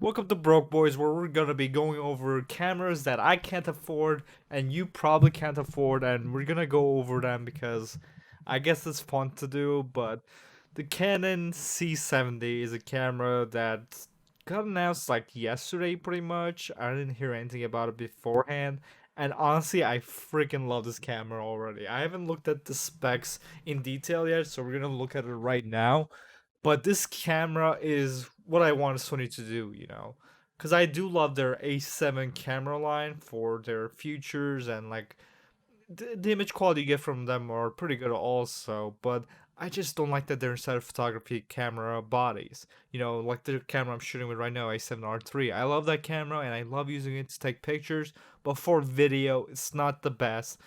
Welcome to Broke Boys, where we're gonna be going over cameras that I can't afford and you probably can't afford, and we're gonna go over them because I guess it's fun to do. But the Canon C70 is a camera that got announced like yesterday, pretty much. I didn't hear anything about it beforehand, and honestly, I freaking love this camera already. I haven't looked at the specs in detail yet, so we're gonna look at it right now. But this camera is what I want Sony to do, because I do love their A7 camera line for their features, and like the image quality you get from them are pretty good also. But I just don't like that they're inside of photography camera bodies. Like the camera I'm shooting with right now, A7R3. I love that camera and I love using it to take pictures, but for video, it's not the best.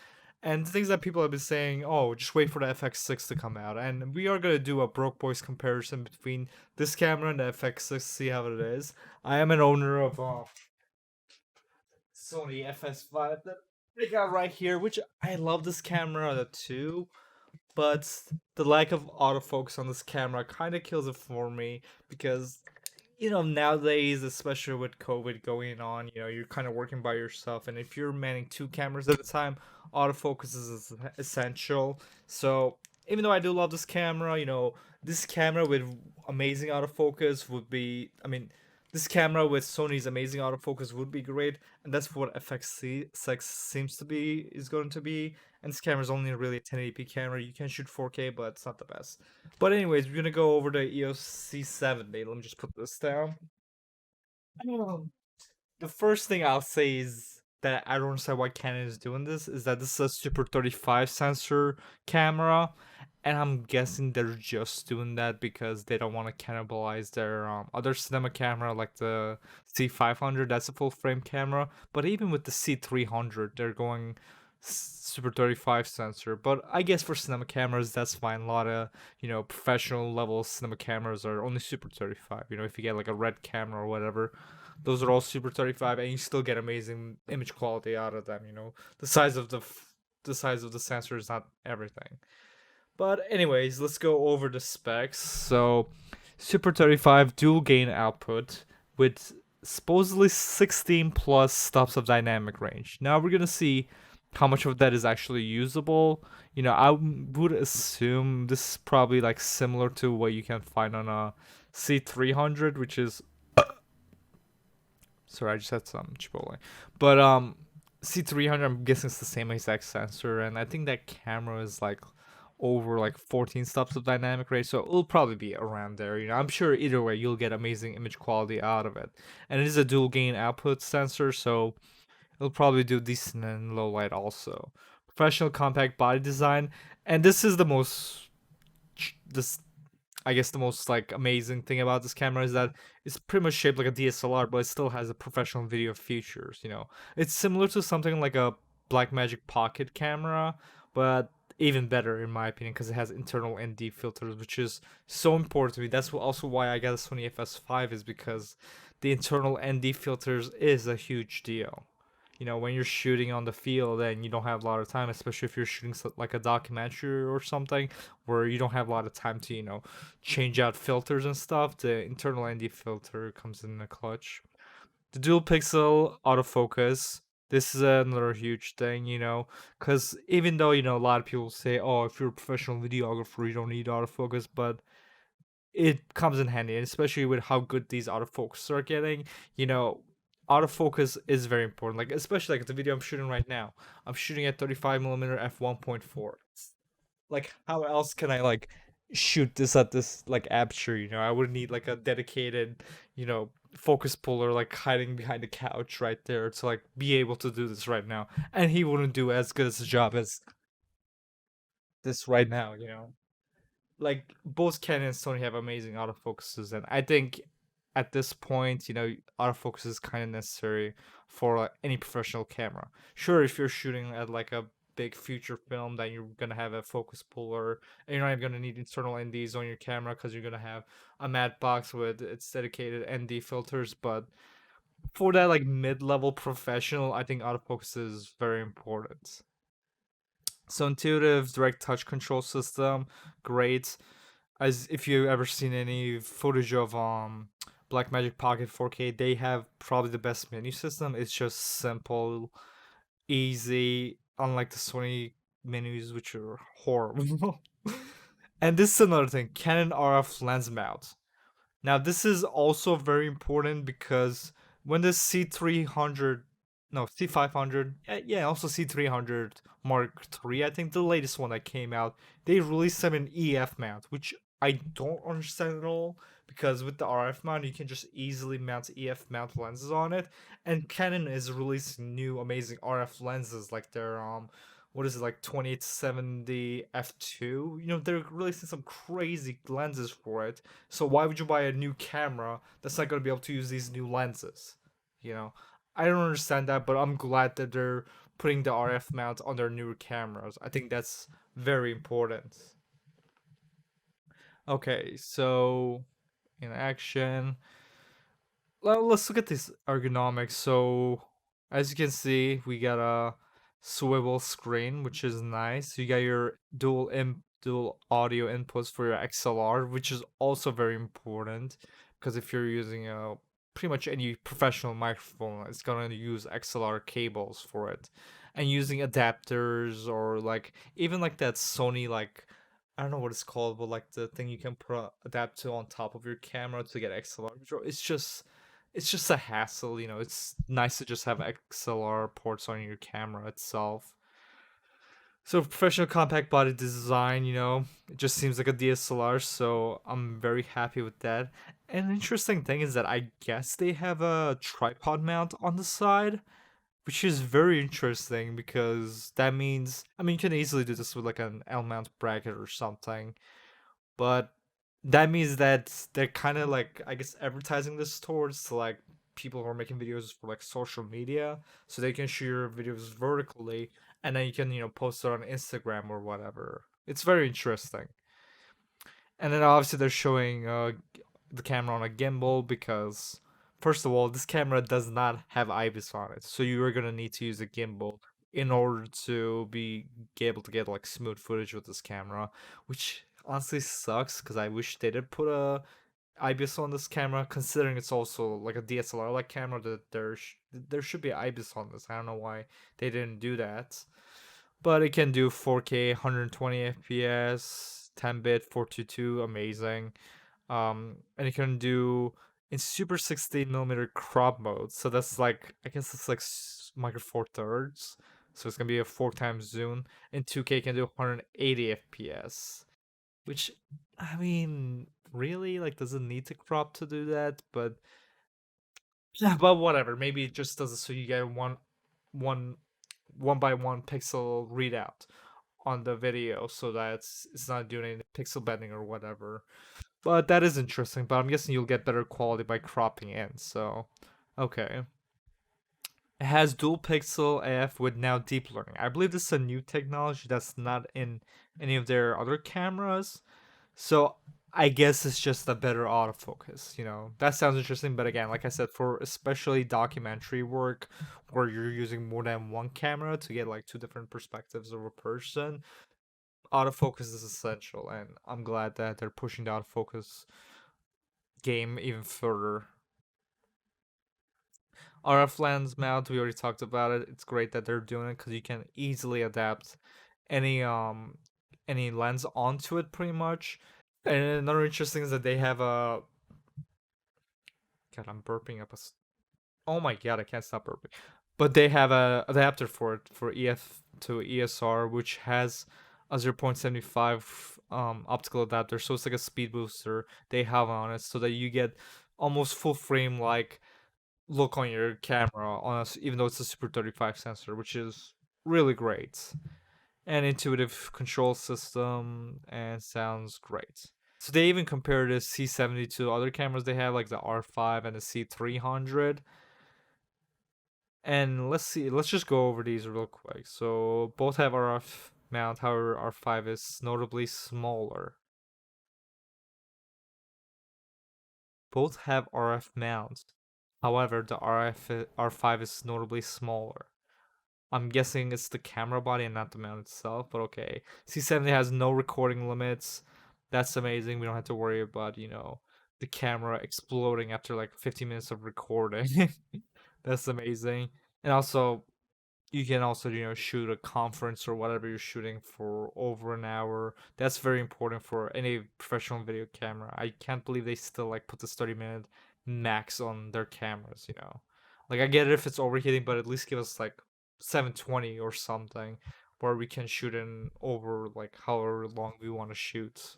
And things that people have been saying, oh, just wait for the FX6 to come out. And we are going to do a Broke Boys comparison between this camera and the FX6, see how it is. I am an owner of Sony FS5 that they got right here, which I love this camera too, but the lack of autofocus on this camera kind of kills it for me because nowadays, especially with COVID going on, you're kind of working by yourself, and if you're manning two cameras at a time, autofocus is essential. So even though I do love this camera, this camera with amazing autofocus would be, I mean, this camera with Sony's amazing autofocus would be great, and that's what FX6 seems to be is going to be. And this camera is only really a 1080p camera. You can shoot 4K, but it's not the best. But anyways, we're gonna go over the EOS C70. Let me just put this down. Um, The first thing I'll say is that I don't understand why Canon is doing this. Is that this is a Super 35 sensor camera, and I'm guessing they're just doing that because they don't want to cannibalize their other cinema camera like the C500. That's a full frame camera. But even with the C300, they're going Super 35 sensor. But I guess for cinema cameras, that's fine. A lot of professional level cinema cameras are only Super 35. If you get like a red camera or whatever, those are all Super 35, and you still get amazing image quality out of them. The size of the size of the sensor is not everything. But anyways, let's go over the specs. So, Super 35 dual gain output with supposedly 16 plus stops of dynamic range. Now we're gonna see how much of that is actually usable. I would assume this is probably like similar to what you can find on a C300, which is, sorry, I just had some Chipotle. But C300, I'm guessing it's the same exact sensor, and I think that camera is like over like 14 stops of dynamic range, so it'll probably be around there. I'm sure either way you'll get amazing image quality out of it, and it is a dual gain output sensor, so it'll probably do decent in low light also. Professional compact body design, and this is the most this I guess the most like amazing thing about this camera is that it's pretty much shaped like a DSLR, but it still has a professional video features. It's similar to something like a Blackmagic Pocket camera, but even better in my opinion because it has internal ND filters, which is so important to me. That's also why I got a Sony FS5 is because the internal ND filters is a huge deal. When you're shooting on the field and you don't have a lot of time, especially if you're shooting like a documentary or something where you don't have a lot of time to, change out filters and stuff, the internal ND filter comes in the clutch. The dual pixel autofocus. This is another huge thing, because even though, a lot of people say, oh, if you're a professional videographer, you don't need autofocus, but it comes in handy, and especially with how good these autofocus are getting. You know, Autofocus is very important. Like especially like the video I'm shooting right now. I'm shooting at 35mm f1.4. Like how else can I like shoot this at this like aperture? I would need like a dedicated, focus puller like hiding behind the couch right there to like be able to do this right now. And he wouldn't do as good as a job as this right now. Like both Canon and Sony have amazing autofocuses, and I think at this point, autofocus is kind of necessary for any professional camera. Sure, if you're shooting at like a big feature film, then you're gonna have a focus puller, and you're not even gonna need internal NDs on your camera because you're gonna have a matte box with its dedicated ND filters. But for that like mid-level professional, I think autofocus is very important. So intuitive direct touch control system, great. As if you ever seen any footage of Blackmagic Pocket 4K, they have probably the best menu system. It's just simple, easy, unlike the Sony menus, which are horrible. And this is another thing, Canon RF lens mount. Now, this is also very important because when the C300, no, C500, yeah, also C300 Mark III, I think the latest one that came out, they released them in EF mount, which I don't understand at all because with the RF mount, you can just easily mount EF mount lenses on it. And Canon is releasing new amazing RF lenses like their what is it, like 2870 f2. They're releasing some crazy lenses for it, so why would you buy a new camera that's not going to be able to use these new lenses? You know, I don't understand that, but I'm glad that they're putting the RF mount on their newer cameras. I think that's very important. Okay, so in action, let's look at this ergonomics. So, as you can see, we got a swivel screen, which is nice. You got your dual audio inputs for your XLR, which is also very important because if you're using a pretty much any professional microphone, it's gonna use XLR cables for it, and using adapters or like even like that Sony like. I don't know what it's called, but like the thing you can put adapt to on top of your camera to get XLR control. It's just a hassle. It's nice to just have XLR ports on your camera itself. So professional compact body design, it just seems like a DSLR, so I'm very happy with that. And an interesting thing is that I guess they have a tripod mount on the side, which is very interesting because that means, I mean, you can easily do this with like an L mount bracket or something, but that means that they're kind of like, I guess, advertising this towards to like people who are making videos for like social media, so they can shoot your videos vertically, and then you can post it on Instagram or whatever. It's very interesting. And then obviously they're showing the camera on a gimbal because first of all, this camera does not have IBIS on it, so you are gonna need to use a gimbal in order to be able to get like smooth footage with this camera, which honestly sucks because I wish they did put a IBIS on this camera, considering it's also like a DSLR like camera that there should be IBIS on this. I don't know why they didn't do that, but it can do 4K, 120 FPS, 10-bit, 422, amazing. And it can do in Super 16 mm crop mode. So that's like, I guess it's like micro four thirds. So it's gonna be a 4 times zoom. And 2K can do 180 FPS, which, I mean, really, like, does it need to crop to do that? But yeah, but whatever. Maybe it just does it so you get one one by one pixel readout on the video, so that it's not doing any pixel bending or whatever. But that is interesting, but I'm guessing you'll get better quality by cropping in, so okay. It has dual pixel AF with now deep learning. I believe this is a new technology that's not in any of their other cameras. So I guess it's just a better autofocus, That sounds interesting, but again, like I said, for especially documentary work where you're using more than one camera to get like two different perspectives of a person, autofocus is essential, and I'm glad that they're pushing the autofocus game even further. RF lens mount, we already talked about it. It's great that they're doing it because you can easily adapt any um any lens onto it pretty much. And another interesting is that they have a God, I'm burping up oh my god, I can't stop burping. But they have a adapter for it for EF to ESR, which has a 0.75 optical adapter, so it's like a speed booster they have on it, so that you get almost full frame like look on your camera on us, even though it's a Super 35 sensor, which is really great. And intuitive control system and sounds great. So they even compare the C70 to other cameras they have, like the R5 and the C300. And let's see, let's just go over these real quick. So both have RF mount, however, R5 is notably smaller. Both have RF mounts. However, the R5 is notably smaller. I'm guessing it's the camera body and not the mount itself, but okay. C70 has no recording limits. That's amazing. We don't have to worry about, the camera exploding after like 15 minutes of recording. That's amazing. And also, you can also shoot a conference or whatever you're shooting for over an hour. That's very important for any professional video camera. I can't believe they still like put this 30-minute max on their cameras. Like I get it if it's overheating, but at least give us like 720 or something where we can shoot in over like however long we want to shoot.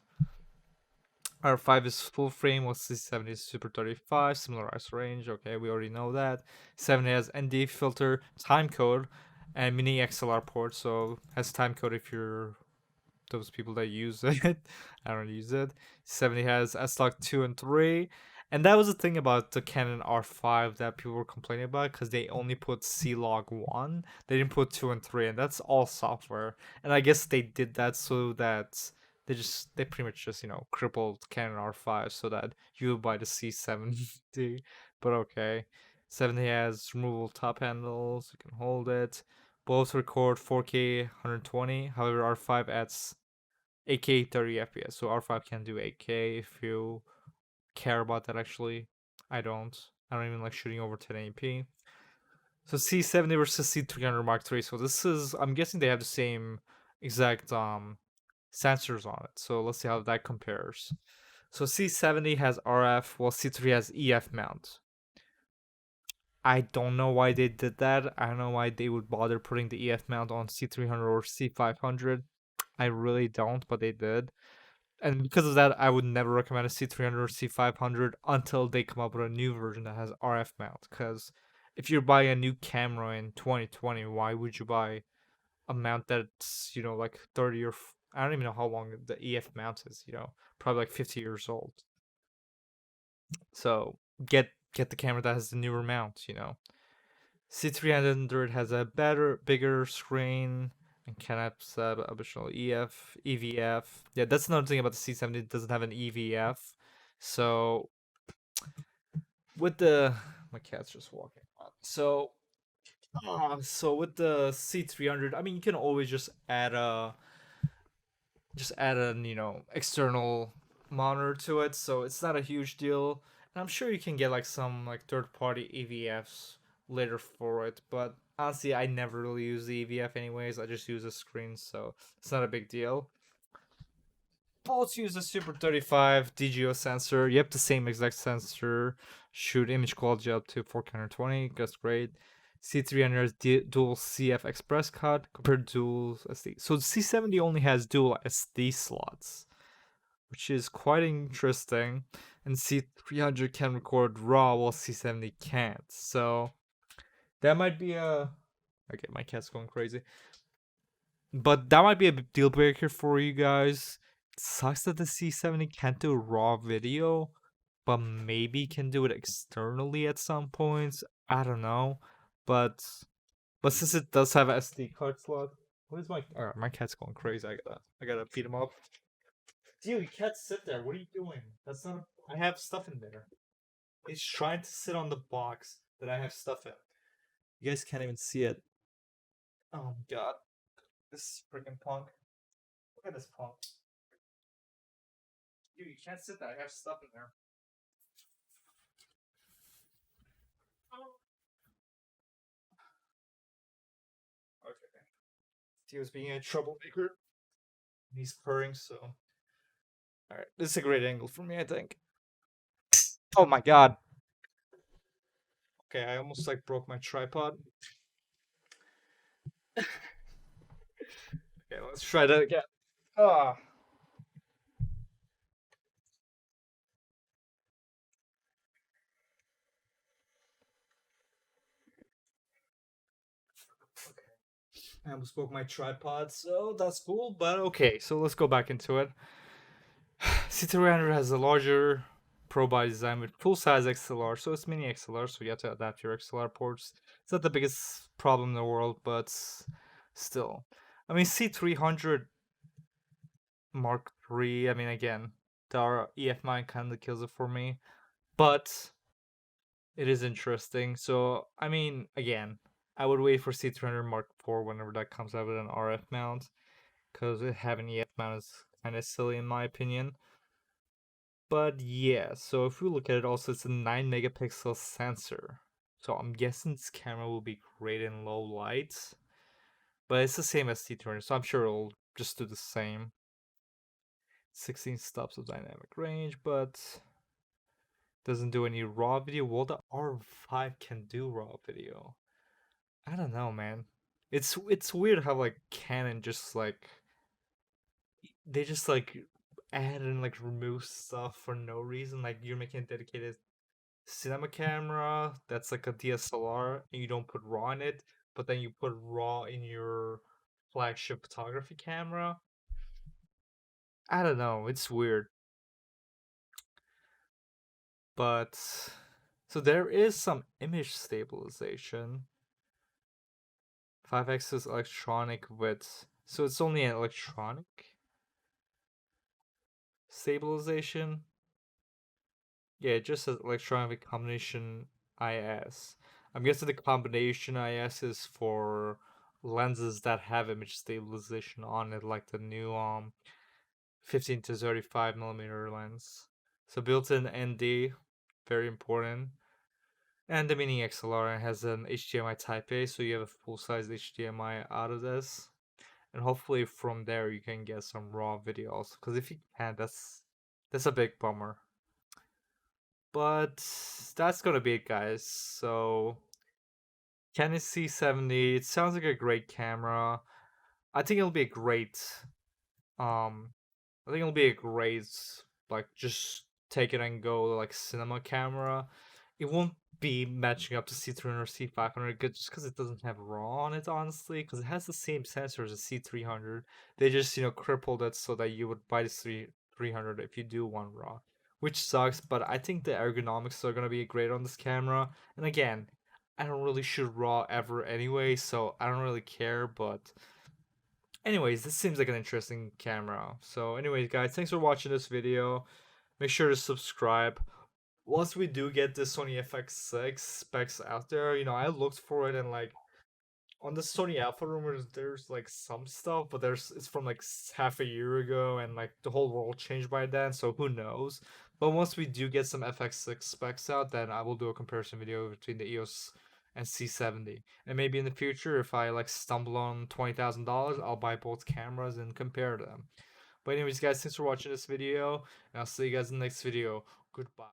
R5 is full frame, while C70 is Super 35, similar ISO range. Okay, we already know that. 70 has ND filter, time code, and mini XLR port, so has time code if you're those people that use it. I don't use it. 70 has S-Log 2 and 3. And that was the thing about the Canon R5 that people were complaining about because they only put C-Log 1. They didn't put 2 and 3, and that's all software. And I guess they did that so that they pretty much just, crippled Canon R5 so that you would buy the C70. But okay. 70 has removable top handles, you can hold it. Both record 4K 120. However, R5 adds 8K 30 FPS. So R5 can do 8K if you care about that actually. I don't. I don't even like shooting over 1080p. So C70 versus C300 Mark III. So this is, I'm guessing they have the same exact sensors on it. So let's see how that compares. So C70 has RF, while C3 has EF mount. I don't know why they did that. I don't know why they would bother putting the EF mount on C300 or C500. I really don't, but they did. And because of that, I would never recommend a C300 or C500 until they come up with a new version that has RF mount. Because if you're buying a new camera in 2020, why would you buy a mount that's like 30 or I don't even know how long the EF mount is. Probably like 50 years old. So get the camera that has the newer mount. C300 has a better, bigger screen and can have additional EVF. Yeah, that's another thing about the C70. It doesn't have an EVF. So with the my cat's just walking on. So with the C300, I mean, you can always just add an external monitor to it, so it's not a huge deal. And I'm sure you can get like some like third-party EVFs later for it, but honestly, I never really use the EVF anyways. I just use a screen, so it's not a big deal. Both use a Super 35 DGO sensor. Yep, the same exact sensor. Shoot image quality up to 4K 120. That's great. C300 has dual CF express cut compared to dual SD. So the C70 only has dual SD slots, which is quite interesting. And C300 can record RAW while C70 can't. So that might be a. Okay, my cat's going crazy. But that might be a deal breaker for you guys. It sucks that the C70 can't do raw video, but maybe can do it externally at some points. I don't know. But since it does have an SD card slot, what is my my cat's going crazy. I gotta feed him up. Dude, you can't sit there. What are you doing? That's not. I have stuff in there. He's trying to sit on the box that I have stuff in. You guys can't even see it. Oh my god, this freaking punk. Look at this punk. Dude, you can't sit there. I have stuff in there. Okay. He was being a troublemaker. He's purring, so. Alright, this is a great angle for me, I think. Oh my god. Okay, I almost like broke my tripod. Okay, let's try that again. Ah. I almost broke my tripod, so that's cool, but okay, so let's go back into it. C300 has a larger Pro body design with full size XLR, so it's mini XLR, so you have to adapt your XLR ports. It's not the biggest problem in the world, but still. I mean, C300 Mark III, I mean, again, the EF mine kind of kills it for me, but it is interesting. So, I mean, again, I would wait for C300 Mark IV whenever that comes out with an RF mount, because having EF mount is kind of silly in my opinion. But yeah, so if we look at it also, it's a 9 megapixel sensor. So I'm guessing this camera will be great in low light, but it's the same as C200, so I'm sure it'll just do the same. 16 stops of dynamic range, but doesn't do any raw video. Well, the R5 can do raw video. I don't know, man. It's weird how like Canon just like they just like add and like remove stuff for no reason. Like you're making a dedicated cinema camera that's like a DSLR and you don't put RAW in it, but then you put RAW in your flagship photography camera. I don't know, it's weird. But so there is some image stabilization. 5x is electronic with so it's only an electronic stabilization. Yeah, it just says electronic combination IS. I'm guessing the combination IS is for lenses that have image stabilization on it, like the new 15 to 35 millimeter lens. So built-in ND, very important. And the mini XLR has an HDMI Type A, so you have a full-size HDMI out of this. And hopefully from there you can get some raw videos. Because if you can't, that's a big bummer. But that's gonna be it, guys. So Canon C70, it sounds like a great camera. I think it'll be a great um I think it'll be a great like just take it and go like cinema camera. It won't be matching up to C300 or C500 just because it doesn't have RAW on it, honestly, because it has the same sensor as a C300. They just crippled it so that you would buy the 300 if you do want RAW, which sucks. But I think the ergonomics are gonna be great on this camera. And again, I don't really shoot RAW ever anyway, so I don't really care. But anyways, this seems like an interesting camera. So anyways, guys, thanks for watching this video. Make sure to subscribe. Once we do get the Sony FX6 specs out there, I looked for it and like on the Sony Alpha rumors, there's like some stuff, but it's from like half a year ago, and like the whole world changed by then, so who knows? But once we do get some FX6 specs out, then I will do a comparison video between the EOS and C70, and maybe in the future, if I like stumble on $20,000, I'll buy both cameras and compare them. But anyways, guys, thanks for watching this video, and I'll see you guys in the next video. Goodbye.